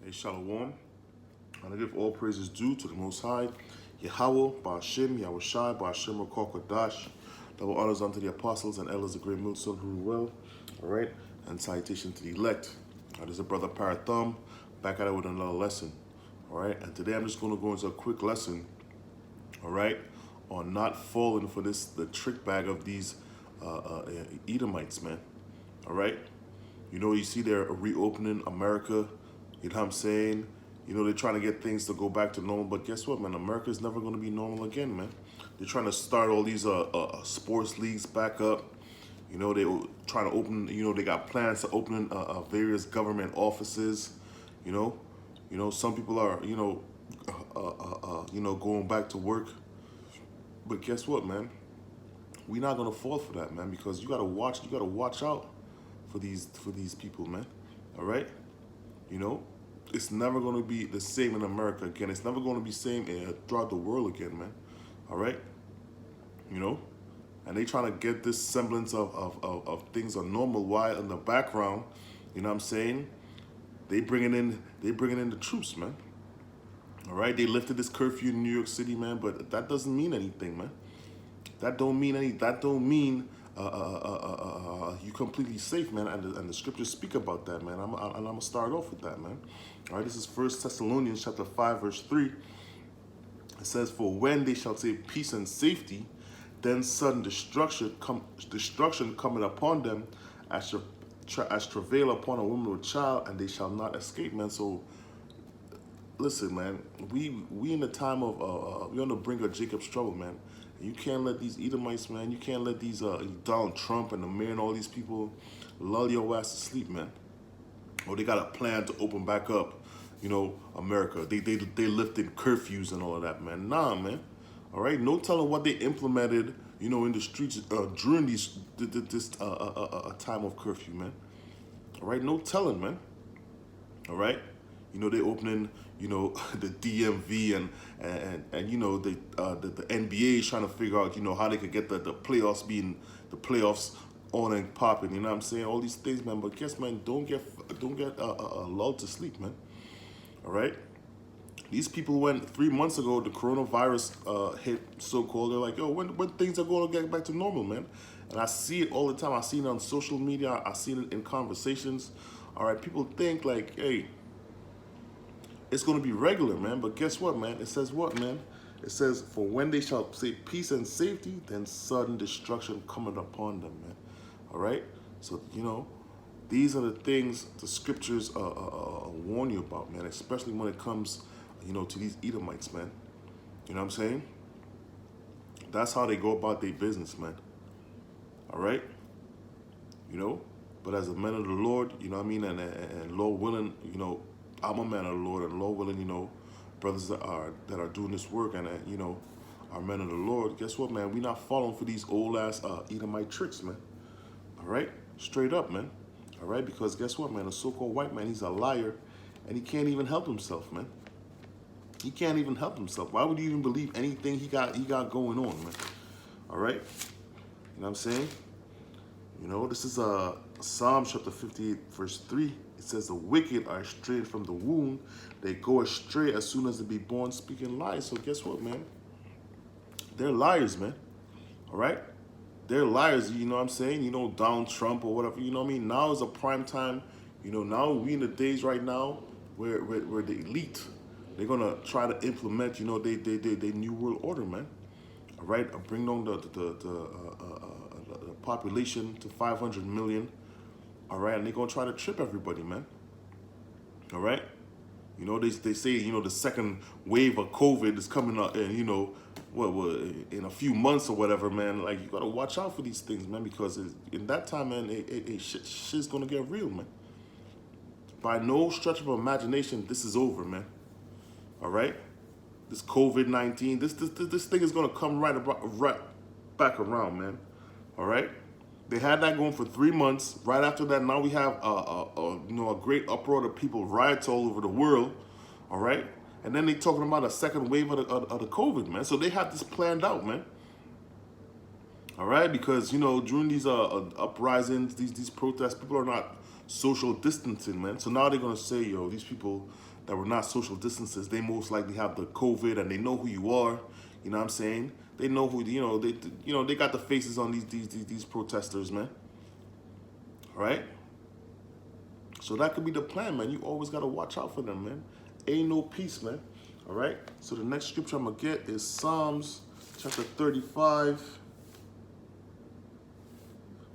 Hey, Shalom. And I give all praises due to the Most High, Yahweh, Ba'ashim, Yahushai, Ba'ashim, Kokodash. Double honors unto the apostles and elders of great Milton who rule well. All right. And salutation to the elect. This is a brother Parathum, back at it with another lesson. All right. And today I'm just going to go into a quick lesson, all right, on not falling for the trick bag of these Edomites, man. All right. You see they're reopening America. You know what I'm saying? They're trying to get things to go back to normal. But guess what, man? America's never going to be normal again, man. They're trying to start all these sports leagues back up. They trying to open, they got plans to open various government offices. You know, some people are, going back to work. But guess what, man? We're not gonna fall for that, man, because you gotta watch out for these people, man. All right, you know, it's never gonna be the same in America again. It's never gonna be the same throughout the world again, man. All right, you know, and they trying to get this semblance of things are normal. While in the background, you know what I'm saying? They bringing in the troops, man. All right, they lifted this curfew in New York City, man, but that doesn't mean anything, man. That don't mean you completely safe, man. And the scriptures speak about that, man. I'm gonna start off with that, man. All right, this is First Thessalonians chapter 5, verse 3. It says, "For when they shall say peace and safety, then sudden destruction coming upon them, as travail upon a woman with child, and they shall not escape," man. So listen, man, we in the time of we're on the brink of Jacob's trouble, man. And you can't let these Edomites, man. You can't let these Donald Trump and the mayor and all these people lull your ass to sleep, man. Or they got a plan to open back up, America. They lifted curfews and all of that, man. Nah, man. All right, no telling what they implemented, in the streets during this time of curfew, man. All right, no telling, man. All right. They opening, the DMV and the NBA is trying to figure out, how they could get the playoffs on and popping. You know what I'm saying? All these things, man. But guess, man, don't get lulled to sleep, man. All right. These people went 3 months ago. The coronavirus hit, so-called. They're like, yo, when things are going to get back to normal, man. And I see it all the time. I see it on social media. I see it in conversations. All right, people think like, hey, it's going to be regular, man. But guess what, man? It says what, man? It says, "For when they shall say peace and safety, then sudden destruction cometh upon them," man. All right? So, these are the things the scriptures warn you about, man, especially when it comes, to these Edomites, man. You know what I'm saying? That's how they go about their business, man. All right? But as a man of the Lord, you know what I mean, and Lord willing, I'm a man of the Lord, and Lord willing, brothers that are doing this work and are men of the Lord. Guess what, man? We not falling for these old ass Edomite tricks, man. All right, straight up, man. All right, because guess what, man? A so-called white man, he's a liar, and he can't even help himself, man. He can't even help himself. Why would you even believe anything he got going on, man? All right, you know what I'm saying? This is Psalm chapter 58, verse 3. It says, "The wicked are strayed from the womb. They go astray as soon as they be born, speaking lies." So guess what, man? They're liars, man. All right? They're liars, you know what I'm saying? Donald Trump or whatever, you know what I mean? Now is a prime time. Now we in the days right now where the elite, they're going to try to implement, they new world order, man. All right? Bring down the population to 500 million. All right, and they're gonna try to trip everybody, man. All right, they say the second wave of COVID is coming up, and what in a few months or whatever, man. Like, you gotta watch out for these things, man, because in that time, man, shit's gonna get real, man. By no stretch of imagination, this is over, man. All right, this COVID-19, this thing is gonna come right back around, man. All right. They had that going for 3 months. Right after that, now we have a great uproar of people, riots all over the world. All right, and then they talking about a second wave of the COVID, man. So they have this planned out, man. All right, because during these uprisings, these protests, people are not social distancing, man. So now they're gonna say, yo, these people that were not social distances, they most likely have the COVID, and they know who you are. You know what I'm saying? They know who, they got the faces on these protesters, man. All right. So that could be the plan, man. You always gotta watch out for them, man. Ain't no peace, man. All right. So the next scripture I'm gonna get is Psalms chapter 35,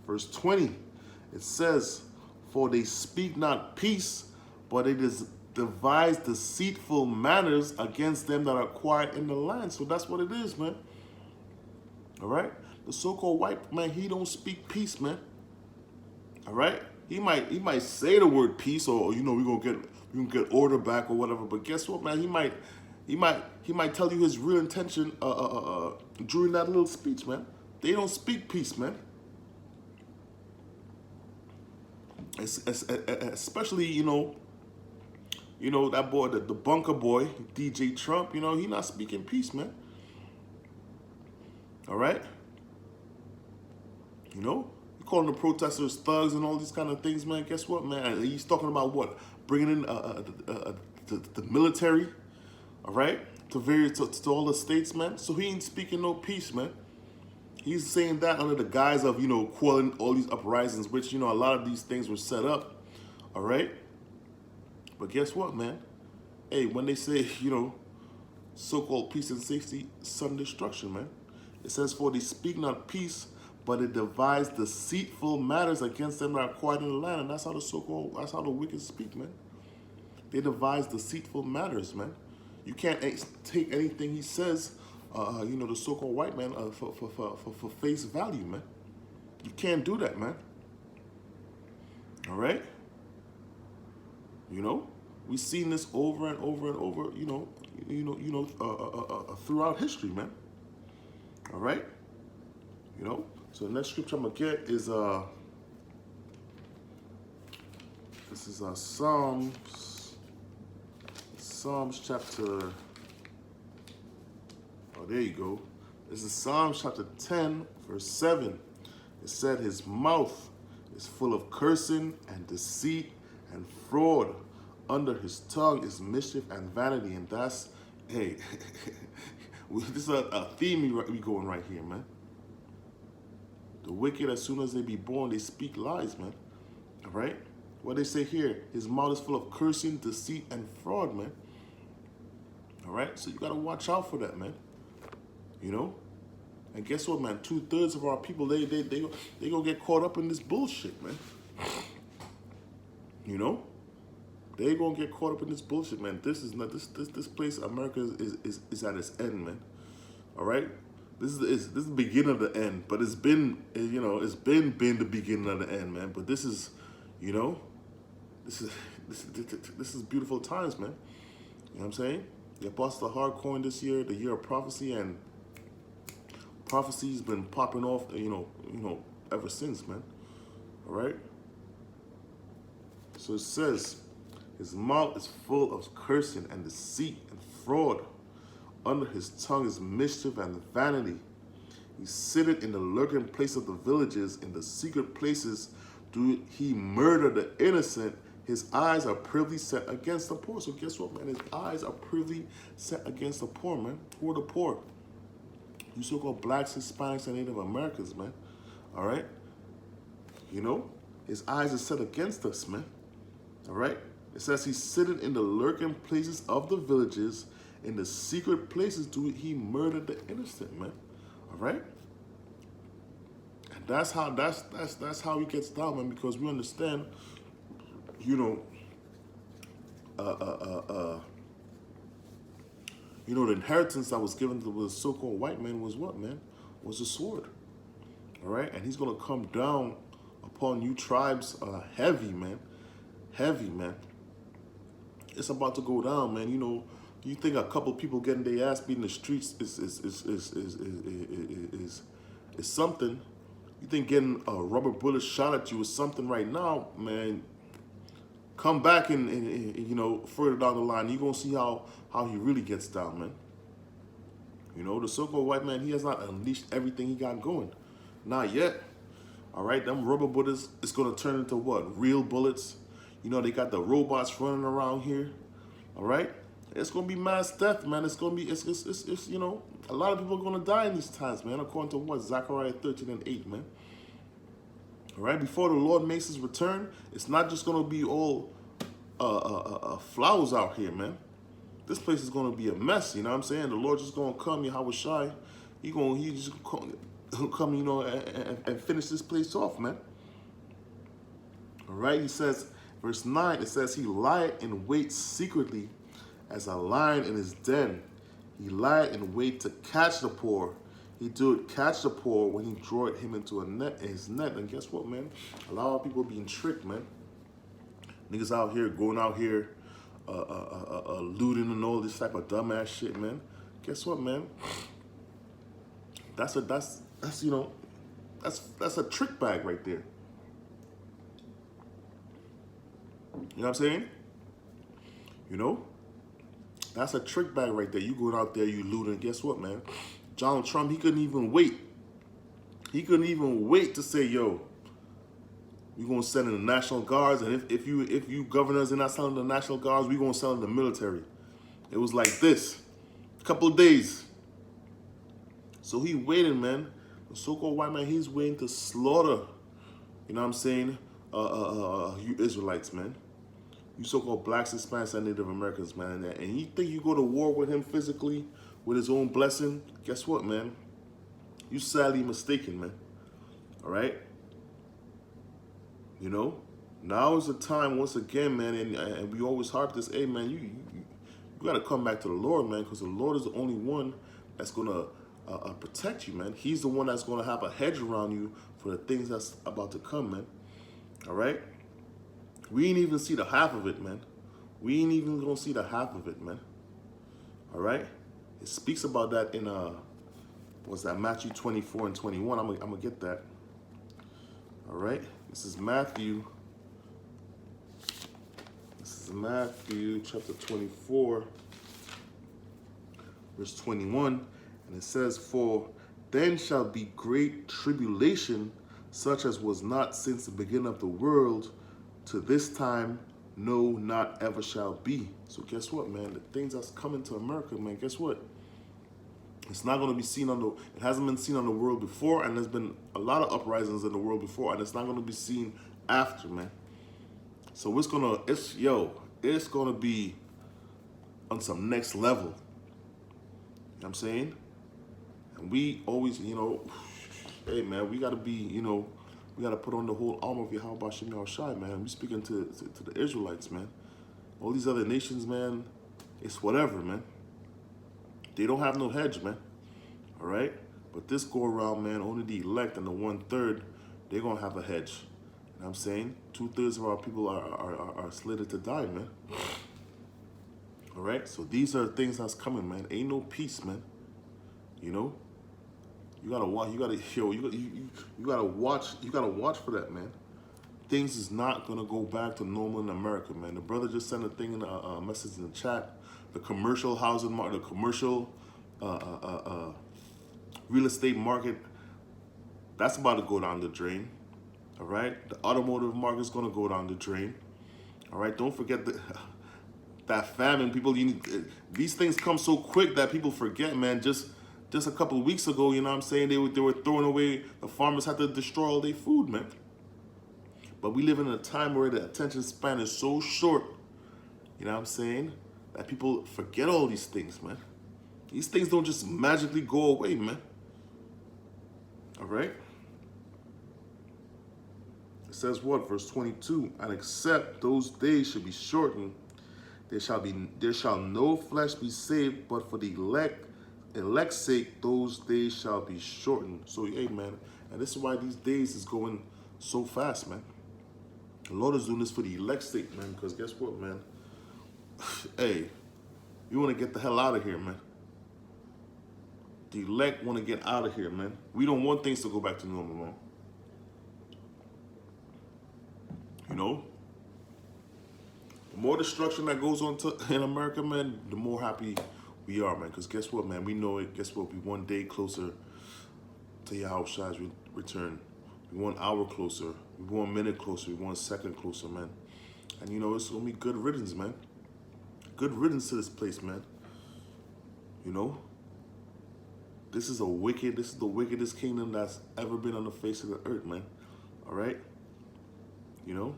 verse 20. It says, "For they speak not peace, but it is devise deceitful manners against them that are quiet in the land." So that's what it is, man. All right. The so-called white man, he don't speak peace, man. All right. He might say the word peace, or we're gonna get order back or whatever. But guess what, man? He might tell you his real intention during that little speech, man. They don't speak peace, man. Especially that boy, the bunker boy, DJ Trump. He not speaking peace, man. All right. You calling the protesters thugs and all these kind of things, man. Guess what, man? He's talking about what? Bringing in the military, all right, to all the states, man. So he ain't speaking no peace, man. He's saying that under the guise of, quelling all these uprisings, which, a lot of these things were set up, all right? But guess what, man? Hey, when they say, so-called peace and safety, sudden destruction, man. It says, "For they speak not peace, but it devise deceitful matters against them that are quiet in the land." And that's how the wicked speak, man. They devise deceitful matters, man. You can't take anything he says, the so-called white man, for face value, man. You can't do that, man. All right? We've seen this over and over and over, throughout history, man. All right? So the next scripture I'm gonna get is this is Psalms chapter. Oh, there you go. This is Psalms chapter 10, verse 7. It said, "His mouth is full of cursing and deceit and fraud. Under his tongue is mischief and vanity." And that's, hey, this is a theme we going right here, man. The wicked, as soon as they be born, they speak lies, man. All right? What they say here, his mouth is full of cursing, deceit, and fraud, man. All right? So you got to watch out for that, man. And guess what, man? 2/3 of our people, they gonna get caught up in this bullshit, man. They gonna get caught up in this bullshit, man. This is not this place. America is at its end, man. All right. This is the beginning of the end, but it's been been the beginning of the end, man. But this is this is beautiful times, man. You know what I'm saying? The Apostle Hard coined this year the year of prophecy, and prophecy's been popping off, ever since, man. All right. So it says, "His mouth is full of cursing and deceit and fraud. Under his tongue is mischief and vanity. He sitteth in the lurking place of the villages. In the secret places do he murder the innocent. His eyes are privily set against the poor." So guess what, man? His eyes are privily set against the poor, man. Who are the poor? You so-called blacks, Hispanics, and Native Americans, man. All right? His eyes are set against us, man. All right? It says he's sitting in the lurking places of the villages. In the secret places do he murder the innocent, man. All right? And that's how he gets down, man, because we understand, the inheritance that was given to the so-called white man was what, man? Was a sword. All right? And he's going to come down upon you tribes heavy, man. Heavy, man. It's about to go down, man. You think a couple people getting their ass beat in the streets is something? You think getting a rubber bullet shot at you is something right now, man? Come back and further down the line, you're gonna see how he really gets down, man. The so-called white man, he has not unleashed everything he got going, not yet. All right, them rubber bullets is gonna turn into what? Real bullets. You know, they got the robots running around here. All right, it's gonna be mass death, man. It's gonna be, it's you know, a lot of people are gonna die in these times, man. According to what? Zechariah 13:8, man. All right, before the Lord makes his return, it's not just gonna be all flowers out here, man. This place is gonna be a mess. You know what I'm saying? The Lord just gonna come, Yahweh Shai. He just come, you know, and finish this place off, man. All right, he says, verse 9, it says, he lied in wait secretly as a lion in his den. He lied in wait to catch the poor. He do catch the poor when he drawed him into his net. And guess what, man? A lot of people being tricked, man. Niggas out here, going out here, looting and all this type of dumbass shit, man. Guess what, man? That's you know, that's a trick bag right there. You know what I'm saying? You know? That's a trick bag right there. You going out there, you looting. Guess what, man? Donald Trump, he couldn't even wait. He couldn't even wait to say, yo, we're going to send in the National Guards, and if you governors are not selling the National Guards, we're going to sell in the military. It was like this. A couple of days. So he waited, man. The so-called white man, he's waiting to slaughter, you know what I'm saying, you Israelites, man. You so-called blacks, Hispanics, and Native Americans, man. And you think you go to war with him physically, with his own blessing? Guess what, man? You sadly mistaken, man. All right? You know? Now is the time, once again, man, and we always harp this, hey, man, you got to come back to the Lord, man, because the Lord is the only one that's going to protect you, man. He's the one that's going to have a hedge around you for the things that's about to come, man. All right? We ain't even see the half of it, man. We ain't even gonna see the half of it, man. All right? It speaks about that in, what's that, Matthew 24 and 21. I'm gonna get that. All right? This is Matthew chapter 24, verse 21. And it says, for then shall be great tribulation, such as was not since the beginning of the world, to this time, no, not ever shall be. So guess what, man? The things that's coming to America, man, guess what? It's not going to be seen it hasn't been seen on the world before, and there's been a lot of uprisings in the world before, and it's not going to be seen after, man. So it's going to be on some next level. You know what I'm saying? And we always, you know, hey, man, we got to be, you know, we got to put on the whole armor of Yahweh Shem Yahushai, man. We speaking to the Israelites, man. All these other nations, man, it's whatever, man. They don't have no hedge, man. All right? But this go around, man, only the elect and the 1/3, they're going to have a hedge. You know what I'm saying? 2/3 of our people are slated to die, man. All right? So these are things that's coming, man. Ain't no peace, man. You know? You gotta watch. You gotta watch for that, man. Things is not gonna go back to normal in America, man. The brother just sent a thing in a message in the chat. The commercial housing market, the commercial real estate market, that's about to go down the drain. All right, the automotive market is gonna go down the drain. All right, don't forget that famine. People, these things come so quick that people forget, man. Just a couple of weeks ago, you know what I'm saying, they were throwing away, the farmers had to destroy all their food, man. But we live in a time where the attention span is so short, you know what I'm saying, that people forget all these things, man. These things don't just magically go away, man. All right? It says what? Verse 22, and except those days should be shortened, there shall no flesh be saved, but for the elect's sake, those days shall be shortened. So, hey, man, and this is why these days is going so fast, man. The Lord is doing this for the elect's sake, man, because guess what, man? Hey, you want to get the hell out of here, man. The elect want to get out of here, man. We don't want things to go back to normal, man. You know? The more destruction that goes on in America, man, the more happy we are, man. Because guess what, man? We know it. Guess what? We one day closer to Yahweh Shai's return. We want hour closer. We want minute closer. We want second closer, man. And you know, it's gonna be good riddance, man. Good riddance to this place, man. You know? This is the wickedest kingdom that's ever been on the face of the earth, man. Alright? You know?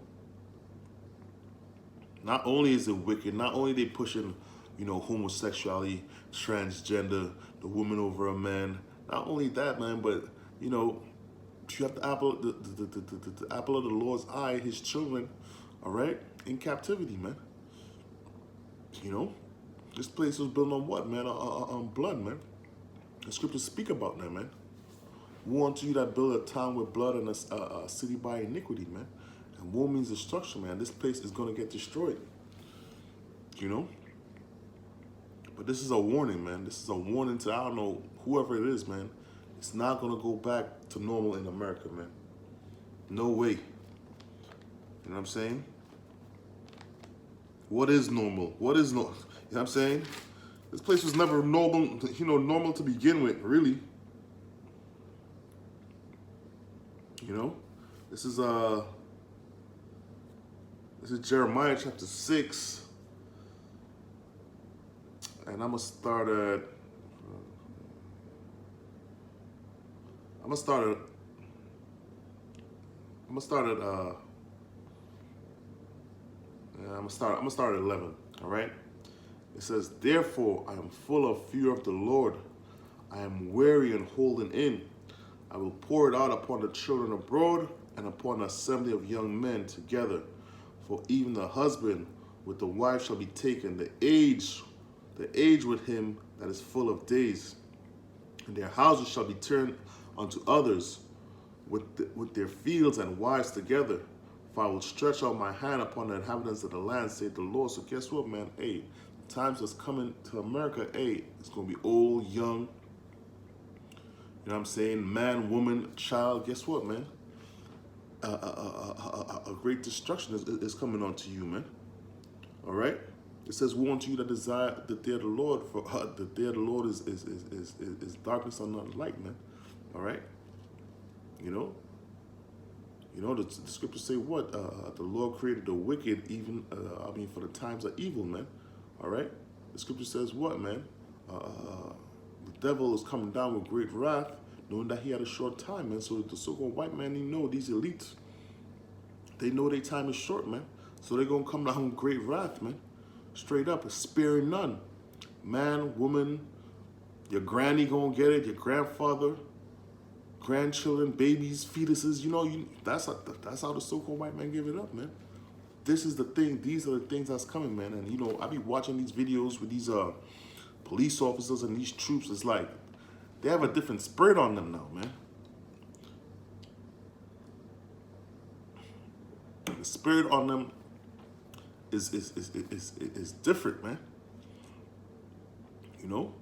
Not only is it wicked, not only they pushing, you know, homosexuality, transgender, the woman over a man. Not only that, man, but you know, you have the apple of the Lord's eye, his children, all right, in captivity, man. You know, this place was built on what, man? On blood, man. The scriptures speak about that, man. Woe unto you that build a town with blood and a city by iniquity, man. And woe means destruction, man. This place is going to get destroyed. You know? But this is a warning, man. This is a warning to, I don't know, whoever it is, man. It's not going to go back to normal in America, man. No way. You know what I'm saying? What is normal? What is normal? You know what I'm saying? This place was never normal, you know, normal to begin with, really. You know? This is Jeremiah chapter 6. And I'm gonna start at I'm gonna start at 11, all right? It says, "Therefore I am full of fear of the Lord. I am weary and holding in. I will pour it out upon the children abroad and upon the assembly of young men together. For even the husband with the wife shall be taken, the age with him that is full of days. And their houses shall be turned unto others with their fields and wives together. For I will stretch out my hand upon the inhabitants of the land, saith the Lord." So guess what, man? Hey, the times that's coming to America, hey, it's going to be old, young, you know what I'm saying? Man, woman, child. Guess what, man? A great destruction is coming onto you, man. All right? It says, "Woe unto you that desire the day of the Lord, for the day of the Lord is darkness and not light, man." All right? You know? You know, the scriptures say what? The Lord created the wicked even, for the times of evil, man. All right? The scripture says what, man? The devil is coming down with great wrath, knowing that he had a short time, man. So the so-called white man, these elites, they know their time is short, man. So they're going to come down with great wrath, man. Straight up, sparing none. Man, woman, your granny going to get it, your grandfather, grandchildren, babies, fetuses, that's how the so-called white man give it up, man. This is the thing. These are the things that's coming, man. And, I be watching these videos with these police officers and these troops. It's like they have a different spirit on them now, man. The spirit on them is different, man. You know?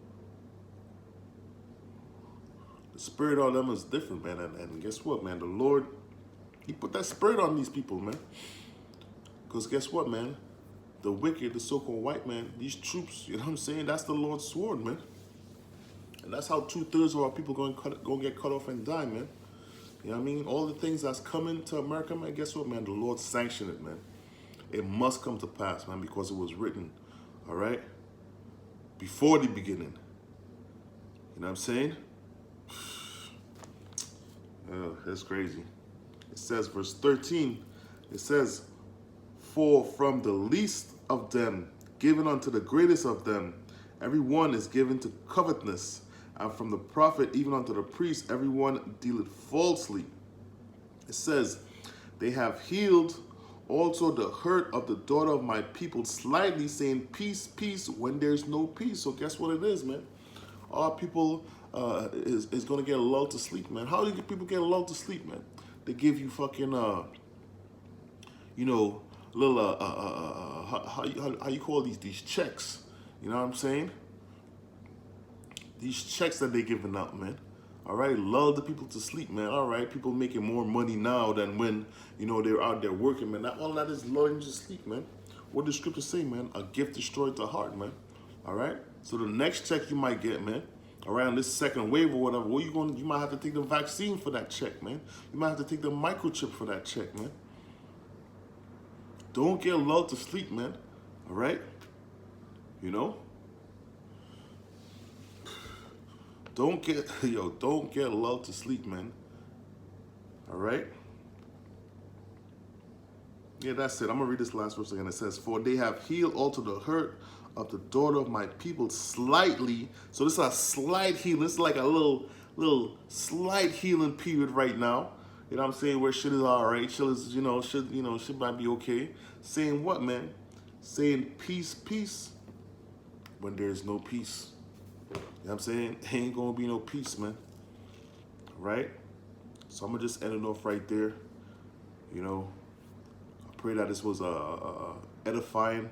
The spirit on them is different, man. And guess what, man? The Lord, he put that spirit on these people, man. Because guess what, man? The wicked, the so-called white man, these troops, you know what I'm saying? That's the Lord's sword, man. And that's how 2/3 of our people going to get cut off and die, man. You know what I mean? All the things that's coming to America, man, guess what, man? The Lord sanctioned it, man. It must come to pass, man, because it was written, all right? Before the beginning. You know what I'm saying? Oh, that's crazy. It says, verse 13, it says, "For from the least of them, given unto the greatest of them, every one is given to covetousness. And from the prophet even unto the priest, every one dealeth falsely." It says, "They have healed also the hurt of the daughter of my people slightly, saying, peace, peace, when there's no peace." So guess what it is, man? Our people is going to get lulled to sleep, man. How do people get lulled to sleep, man? They give you fucking, little, how you call these checks? You know what I'm saying? These checks that they giving out, man. All right, lull the people to sleep, man. All right, people making more money now than when, they're out there working, man. All that is lulling you to sleep, man. What does scripture say, man? A gift destroyed the heart, man. All right? So the next check you might get, man, around this second wave or whatever, what you might have to take the vaccine for that check, man. You might have to take the microchip for that check, man. Don't get lulled to sleep, man. All right? You know? Don't get lulled to sleep, man. All right? Yeah, that's it. I'm gonna read this last verse again. It says, "For they have healed also the hurt of the daughter of my people slightly." So this is a slight healing. This is like a little slight healing period right now. You know what I'm saying? Where shit is all right. Shit is, shit might be okay. Saying what, man? Saying peace, peace, when there's no peace. You know what I'm saying? Ain't gonna be no peace, man. Right? So I'm gonna just end it off right there. You know, I pray that this was edifying,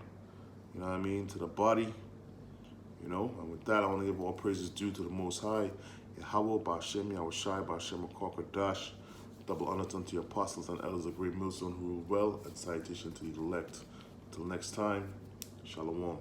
you know what I mean, to the body. You know, and with that, I want to give all praises due to the Most High. Yahweh, Ba'ashem, Yahushai, Ba'ashem, Kokodash. Double honor unto your apostles and elders of great millstone who rule well, and salutation to the elect. Until next time, Shalom.